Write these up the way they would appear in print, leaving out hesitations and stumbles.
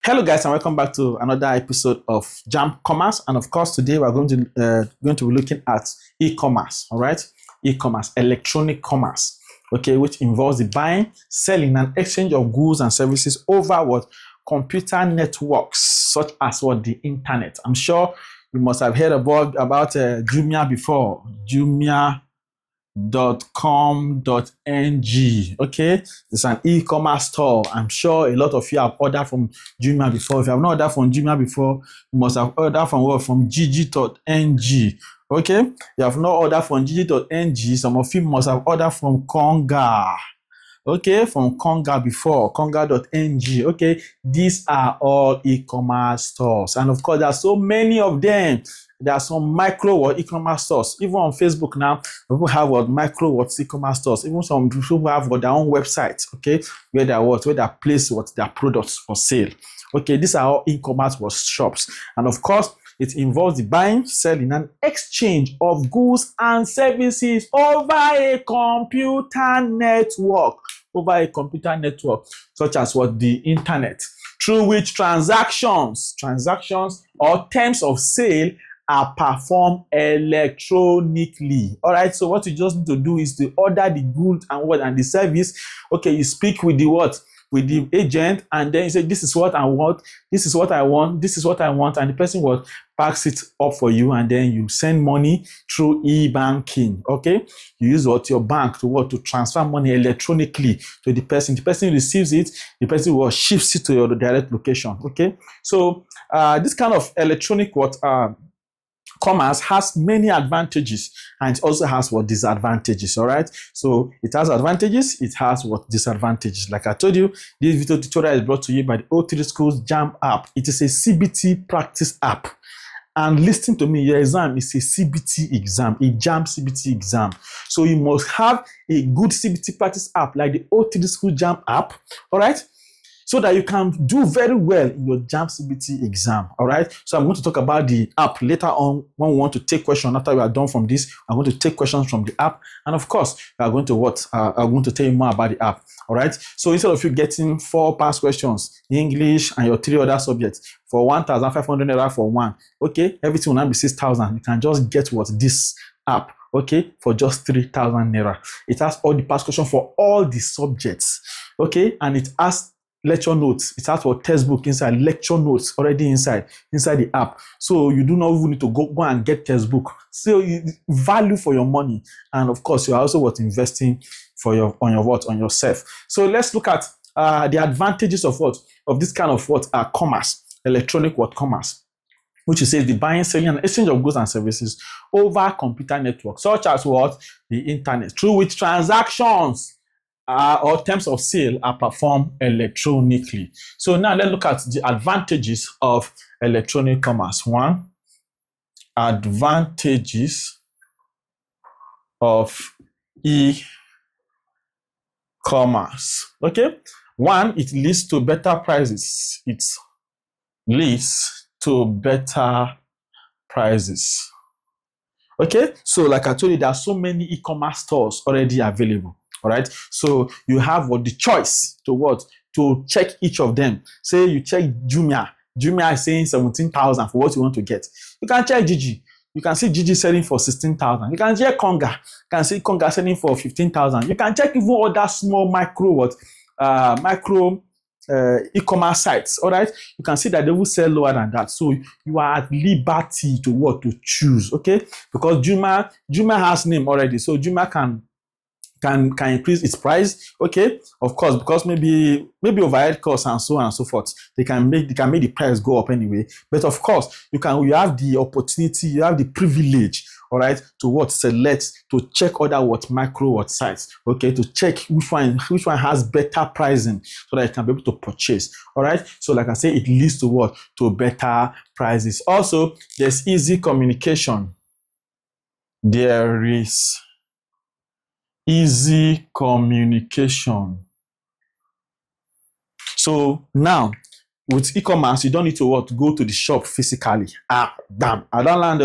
Hello guys, and welcome back to another episode of JAMB Commerce. And of course, today we're going to be looking at e-commerce. All right, e-commerce, electronic commerce, okay, which involves the buying, selling, and exchange of goods and services over what computer networks, such as what the internet. I'm sure you must have heard about Jumia before. Jumia.com.ng. Okay, it's an e-commerce store. I'm sure a lot of you have ordered from Jumia before. If you have not ordered from Jumia before, you must have ordered from what? From gg.ng. Okay, you have not ordered from gg.ng. Some of you must have ordered from Konga. Okay, from Konga before, konga.ng. Okay, these are all e-commerce stores, and of course there are so many of them. There are some micro or e-commerce stores. Even on Facebook now, people have what micro what e-commerce stores. Even some people have what their own websites, okay, where they place what their products for sale. Okay, these are all e-commerce shops, and of course it involves the buying, selling, and exchange of goods and services over a computer network. Such as what the internet, through which transactions or terms of sale are performed electronically. All right, so what you just need to do is to order the good and the service. Okay, you speak with the with the agent, and then you say, this is what I want, this is what I want, this is what I want, and the person will packs it up for you, and then you send money through e-banking. Okay, you use your bank to transfer money electronically to the person. The person receives it, the person will shift it to your direct location. Okay, so this kind of electronic commerce has many advantages, and it also has disadvantages. All right, so it has advantages, it has disadvantages. Like I told you, this video tutorial is brought to you by the O3 Schools JAMB app. It is a CBT practice app. And listen to me, your exam is a CBT exam, a JAMB CBT exam. So you must have a good CBT practice app like the O3 School JAMB app, all right? So that you can do very well in your JAMB CBT exam, all right? So I'm going to talk about the app later on when we want to take questions. After we are done from this, I'm going to take questions from the app. And of course, we are going to I'm going to tell you more about the app, all right? So instead of you getting 4 past questions, English and your 3 other subjects, for 1,500 naira for one, okay, everything will now be 6,000. You can just get this app, okay, for just 3,000 naira. It has all the past questions for all the subjects, okay, and it has lecture notes. It has for textbook inside, lecture notes already inside the app. So you do not even need to go and get textbook. So value for your money, and of course you are also investing for on yourself. So let's look at the advantages of this kind of commerce, electronic commerce, which is the buying, selling, and exchange of goods and services over computer networks, such as the internet, through which transactions or terms of sale are performed electronically. So now let's look at the advantages of electronic commerce. 1, advantages of e-commerce. Okay, 1, it leads to better prices. It leads to better prices. Okay, so like I told you, there are so many e-commerce stores already available. All right, so you have the choice to check each of them. Say you check Jumia is saying 17,000 for what you want to get. You can check Gigi. You can see Gigi selling for 16,000. You can check Konga. You can see Konga selling for 15,000. You can check even other small micro e-commerce sites. All right, you can see that they will sell lower than that. So you are at liberty to choose. Okay, because Jumia has name already, so Jumia can increase its price, okay, of course, because maybe overhead costs and so on and so forth. They can make the price go up anyway. But of course, you have the opportunity, you have the privilege, all right, to select, to check other micro sites, okay, to check which one has better pricing, so that you can be able to purchase. All right, so like I say, it leads to better prices. Also, there's easy communication. There is easy communication. So now with e-commerce, you don't need to go to the shop physically. I don't land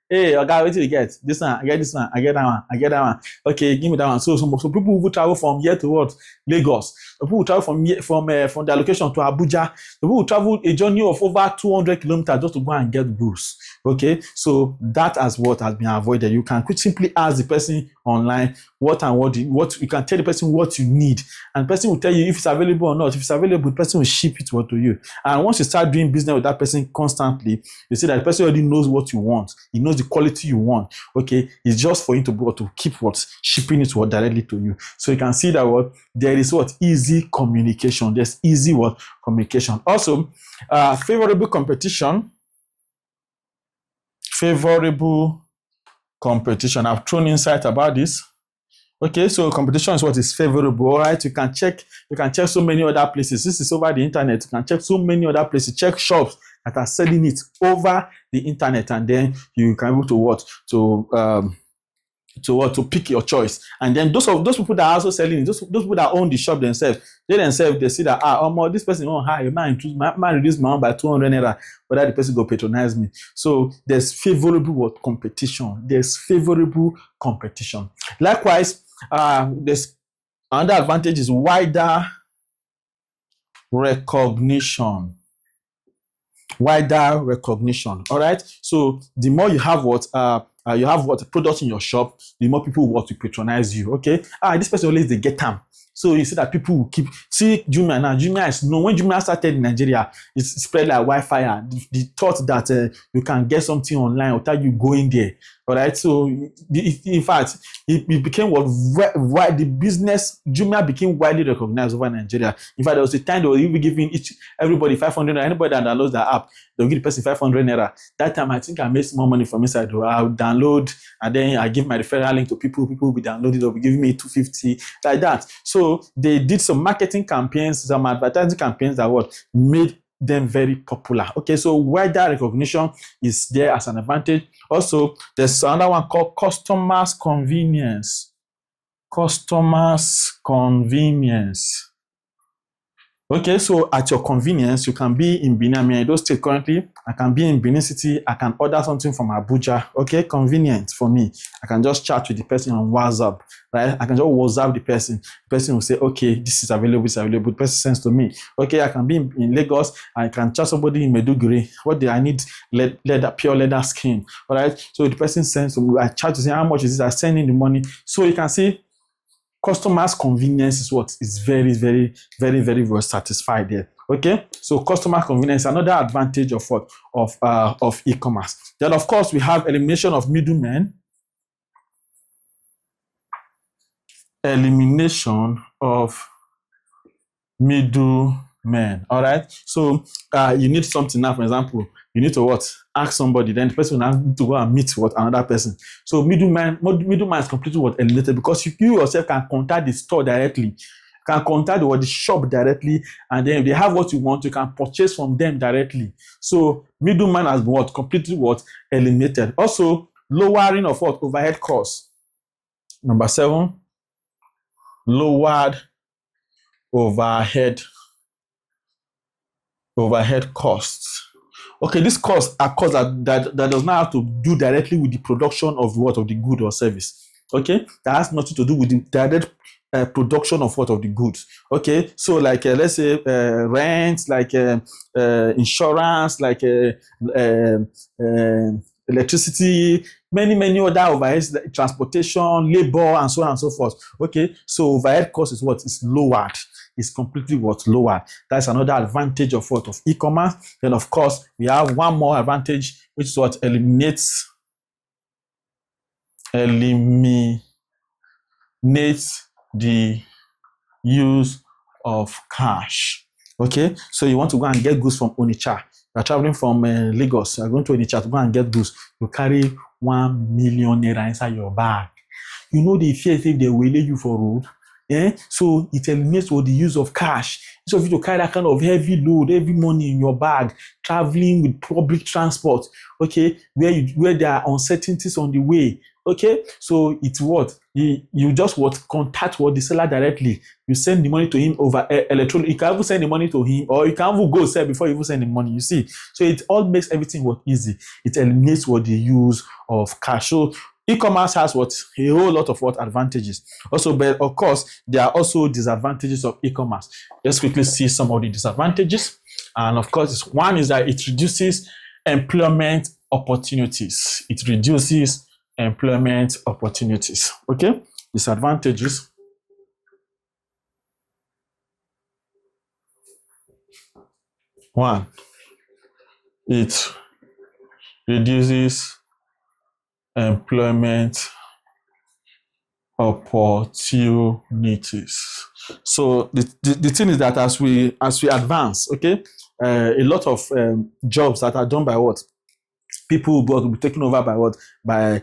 Hey, okay, what did you get? This one, I get this one, I get that one, I get that one. Okay, give me that one. So people who travel from here to what? Lagos. People who travel from their location to Abuja. People who travel a journey of over 200 kilometers just to go and get goods. Okay, so that has what has been avoided. You can simply ask the person online what you can tell the person what you need, and the person will tell you if it's available or not. If it's available, the person will ship it to you. And once you start doing business with that person constantly, you see that the person already knows what you want. He knows the quality you want. Okay, it's just for him to keep shipping it directly to you. So you can see that there is easy communication. There's easy communication. Also, favorable competition. Favorable competition. I've thrown insight about this. Okay, so competition is what is favorable. All right, you can check so many other places. This is over the internet. You can check so many other places. Check shops that are selling it over the internet, and then you can be able to pick your choice. And then those people that are also selling it, those people that own the shop themselves, they see that this person won't hire, man reduce my own by 200 naira, but that the person go patronize me. So there's favorable competition. There's favorable competition. Likewise, there's another advantage is wider recognition. Wider recognition. All right. So the more you have product in your shop, the more people want to patronize you. Okay. This person always they get them. So you see that people will see Jumia now. Jumia is known. When Jumia started in Nigeria, it spread like wildfire. The thought that you can get something online without you going there. All right. So in fact, it became the business Jumia became widely recognized over Nigeria. In fact, there was a time they were even giving everybody 500 naira. Anybody that downloads the app, they'll give the person 500 naira. That time, I think I made more money from inside. I'll download and then I give my referral link to people. People will be downloading. They'll be giving me 250 like that. So they did some marketing campaigns, some advertising campaigns that made them very popular. Okay, so wider recognition is there as an advantage. Also, there's another one called customers convenience. Customers convenience. Okay, so at your convenience, you can be in Benin. I'm in Edo State currently. I can be in Benin City. I can order something from Abuja. Okay, convenient for me. I can just chat with the person on WhatsApp, right? I can just WhatsApp the person. The person will say, okay, this is available, it's available. The person sends to me. Okay, I can be in Lagos. I can chat somebody in Meduguri. What do I need? Pure leather skin. All right, so the person sends to me. I chat to say, how much is this? I send in the money. So you can see, customers' convenience is very, very, very, very well satisfied there. Okay, so customer convenience, another advantage of e-commerce. Then, of course, we have elimination of middlemen. Elimination of middlemen. All right. So you need something now. For example, you need to ask somebody. Then the person will need to go and meet another person. So middleman is completely eliminated, because you yourself can contact the store directly. Can contact the shop directly, and then if they have what you want, you can purchase from them directly. So middleman has been completely eliminated. Also, lowering of overhead costs. Number 7, lowered overhead costs. Okay, these costs are costs that does not have to do directly with the production of the good or service. Okay, that has nothing to do with the direct production of the goods. Okay, so like let's say rent, like insurance, like electricity, many other overheads, like transportation, labor, and so on and so forth. Okay, so overhead cost is lowered. Is completely lower. That's another advantage of e-commerce. Then of course we have one more advantage, which is eliminates the use of cash. Okay, so you want to go and get goods from Onitsha. You're traveling from Lagos. You're going to Onitsha to go and get goods. You carry 1 million naira inside your bag. You know the fear if they will lay you for road. So it eliminates what the use of cash. Instead of you to carry that kind of heavy load, heavy money in your bag, traveling with public transport, okay, where there are uncertainties on the way. Okay, so it's what you just contact the seller directly. You send the money to him over electronic. You can even send the money to him, or you can even go sell before you even send the money. You see, so it all makes everything easy. It eliminates the use of cash. So e-commerce has a whole lot of advantages. Also, but of course, there are also disadvantages of e-commerce. Let's quickly see some of the disadvantages. And of course, one is that it reduces employment opportunities. It reduces employment opportunities. Okay, disadvantages. One, it reduces employment opportunities. So the thing is that as we advance, okay, a lot of jobs that are done by people will be taken over by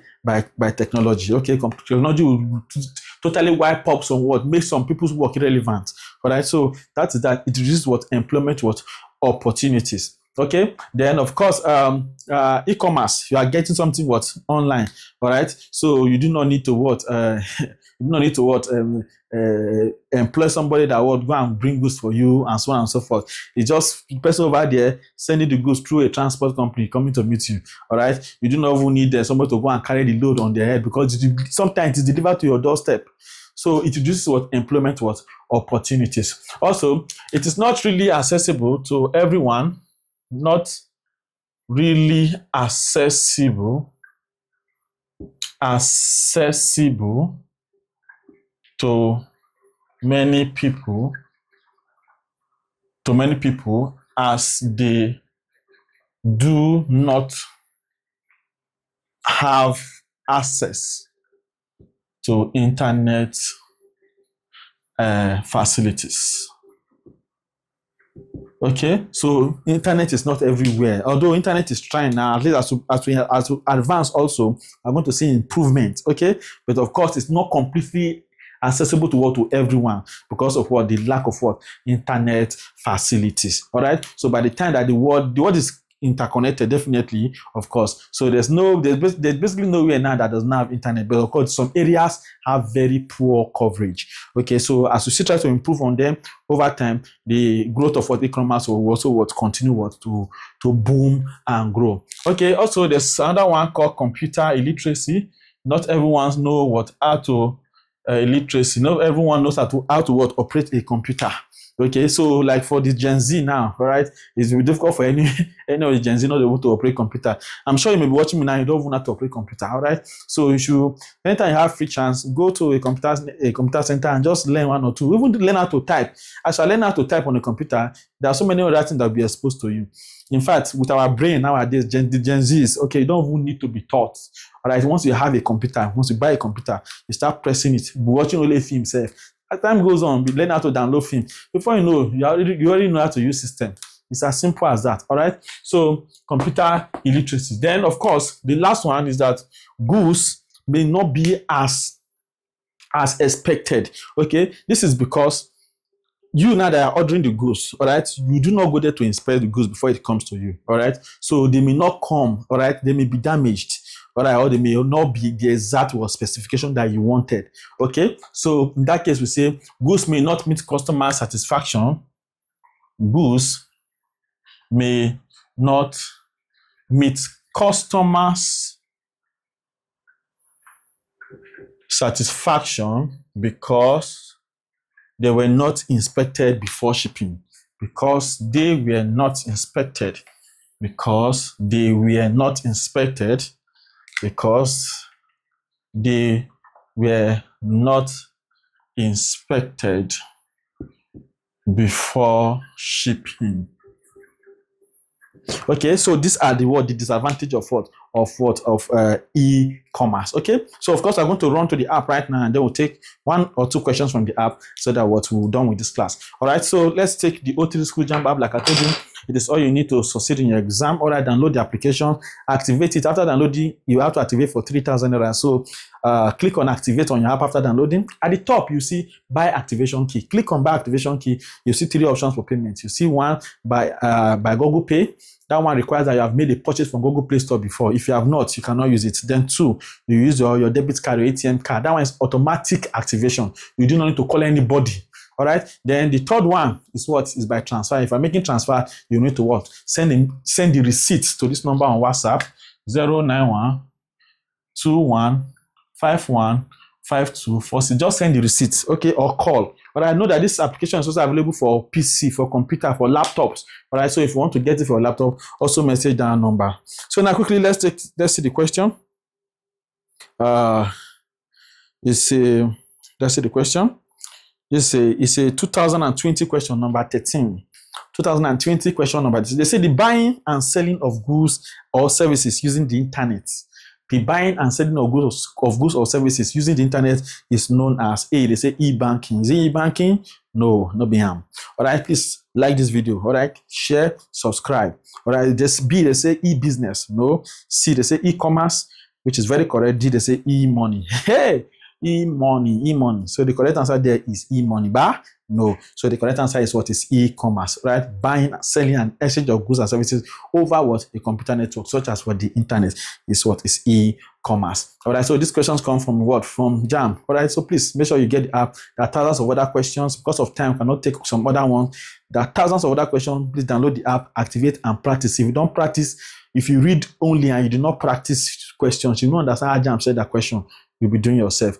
technology. Okay, technology will totally wipe up make some people's work irrelevant. All right, so that it reduces employment opportunities. Okay, then of course, e-commerce, you are getting something online. All right, so you do not need to employ somebody that will go and bring goods for you and so on and so forth. It's just the person over there sending the goods through a transport company coming to meet you. All right, you do not even need somebody to go and carry the load on their head, because sometimes it's delivered to your doorstep. So it reduces employment opportunities. Also, it is not really accessible to everyone. Not really accessible to many people, as they do not have access to internet facilities. Okay, so internet is not everywhere. Although internet is trying now, at least as we advance, also I'm going to see improvement. Okay, but of course it's not completely accessible to everyone because of the lack of internet facilities. All right, so by the time that the world is interconnected, definitely, of course. So there's basically nowhere now that does not have internet, but of course some areas have very poor coverage. Okay, so as we still try to improve on them over time, the growth of e-commerce will also continue to boom and grow. Okay, also there's another one called computer illiteracy. Not everyone knows how to illiteracy. Not everyone knows how to operate a computer. Okay, so like for the Gen Z now, all right, it's difficult for any of the Gen Z not able to operate computer. I'm sure you may be watching me now, you don't even know how to operate computer, all right? So you should, anytime you have free chance, go to a computer center and just learn one or two. Even learn how to type. As you learn how to type on a computer, there are so many other things that will be exposed to you. In fact, with our brain nowadays, the Gen Zs, okay, you don't even need to be taught. All right, once you have a computer, once you buy a computer, you start pressing it, watching only film self. As time goes on, learn how to download film. Before you know, you already know how to use system. It's as simple as that. All right. So computer illiteracy. Then, of course, the last one is that goods may not be as expected. Okay, this is because you now that are ordering the goods, all right, you do not go there to inspect the goods before it comes to you. All right, so they may not come. All right, they may be damaged. All right, or they may not be the exact specification that you wanted. Okay, so in that case, we say goods may not meet customer satisfaction. Goods may not meet customers' satisfaction because they were not inspected before shipping. Because they were not inspected. Because they were not inspected. Because they were not inspected before shipping. Okay, so these are the disadvantage of of what? Of e-commerce. Okay, so of course I'm going to run to the app right now, and then we'll take 1 or 2 questions from the app so that what we're done with this class. All right, so let's take the O3 School JAMB app. Like I told you, it is all you need to succeed in your exam. All right, download the application, activate it. After downloading, you have to activate for 3,000 naira. So click on activate on your app after downloading. At the top, you see buy activation key. Click on buy activation key. You see 3 options for payment. You see one by Google Pay. That one requires that you have made a purchase from Google Play Store before. If you have not, you cannot use it. Then 2, you use your debit card or ATM card. That one is automatic activation. You do not need to call anybody. All right. Then the 3rd one is what? Is by transfer. If I'm making transfer, you need to what? Send the receipt to this number on WhatsApp, 091 21 51 5246. Just send the receipts, okay, or call. But I know that this application is also available for PC, for computer, for laptops. All right, so if you want to get it for a laptop, also message that number. So now quickly, let's see the question. Let's see the question. It's a 2020 question number 13. 2020 question number 13. They say the buying and selling of goods or services using the internet. The buying and selling of goods or services using the internet is known as A. They say e-banking. Is it e-banking? No, not BAM. All right, please like this video. All right, share, subscribe. All right, just B. They say e-business. No. C. They say e-commerce, which is very correct. D. They say e-money. Hey, e-money. So the correct answer there is e-money. But no. So the correct answer is what? Is e-commerce, right? Buying, selling, and exchange of goods and services over what? A computer network, such as what? The internet is what? Is e-commerce. All right. So these questions come from what? From JAMB. All right. So please make sure you get the app. There are thousands of other questions. Because of time, cannot take some other one. There are thousands of other questions. Please download the app, activate, and practice. If you don't practice, if you read only and you do not practice questions, you don't understand how JAMB said that question. You'll be doing yourself.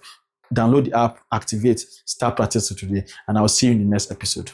Download the app, activate, start practicing today, and I'll see you in the next episode.